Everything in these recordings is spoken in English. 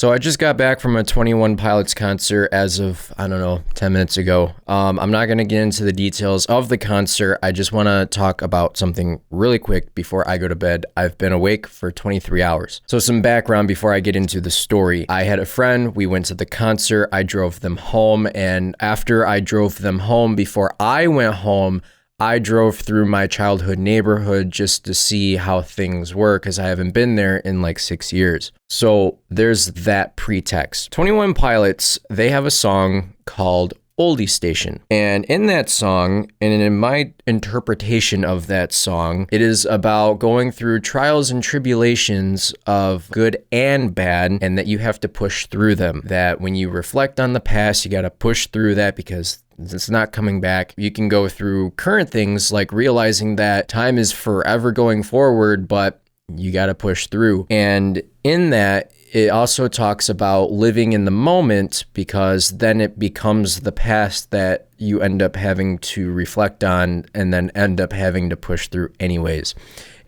So I just got back from a 21 Pilots concert as of, I don't know, 10 minutes ago. I'm not going to get into the details of the concert. I just want to talk about something really quick before I go to bed. I've been awake for 23 hours. So some background before I get into the story. I had a friend, we went to the concert, I drove them home, and after I drove them home, before I went home, I drove through my childhood neighborhood just to see how things were because I haven't been there in like 6 years. So there's that pretext. 21 Pilots, they have a song called Oldie Station. And in that song, and in my interpretation of that song, it is about going through trials and tribulations of good and bad, and that you have to push through them. That when you reflect on the past, you got to push through that because it's not coming back. You can go through current things like realizing that time is forever going forward, but you got to push through. And in that, it also talks about living in the moment because then it becomes the past that you end up having to reflect on and then end up having to push through anyways.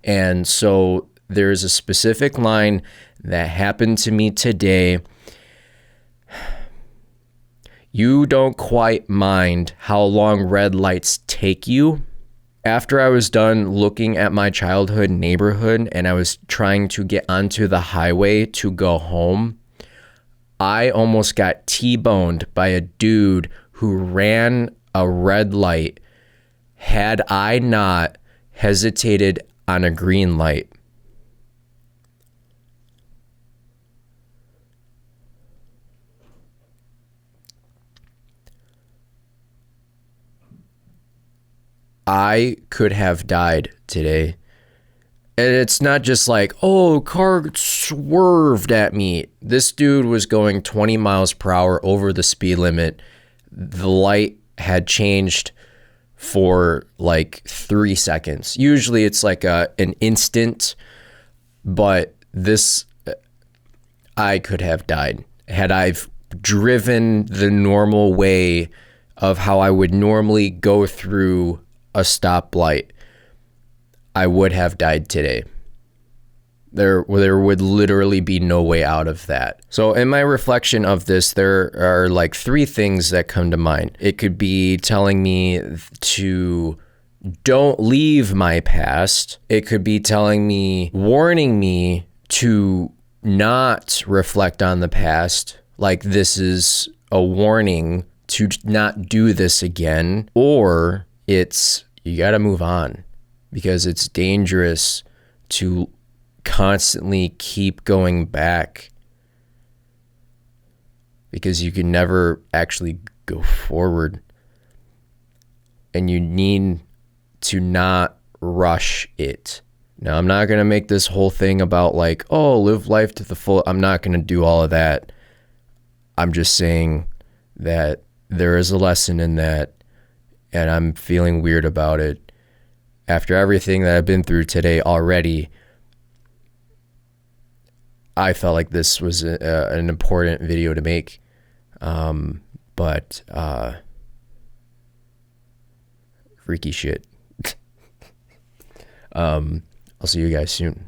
And so there's a specific line that happened to me today. You don't quite mind how long red lights take you. After I was done looking at my childhood neighborhood and I was trying to get onto the highway to go home, I almost got T-boned by a dude who ran a red light had I not hesitated on a green light. I could have died today. And it's not just like, oh, car swerved at me. This dude was going 20 miles per hour over the speed limit. The light had changed for like 3 seconds. Usually it's like an instant, but this, I could have died. Had I driven the normal way of how I would normally go through a stoplight, I would have died today. There would literally be no way out of that. So in my reflection of this, there are like 3 things that come to mind. It could be telling me to don't leave my past. It could be telling me, warning me to not reflect on the past. Like this is a warning to not do this again. Or it's you got to move on because it's dangerous to constantly keep going back because you can never actually go forward, and you need to not rush it. Now, I'm not going to make this whole thing about like, oh, live life to the full. I'm not going to do all of that. I'm just saying that there is a lesson in that. And I'm feeling weird about it. After everything that I've been through today already, I felt like this was an important video to make. But freaky shit. I'll see you guys soon.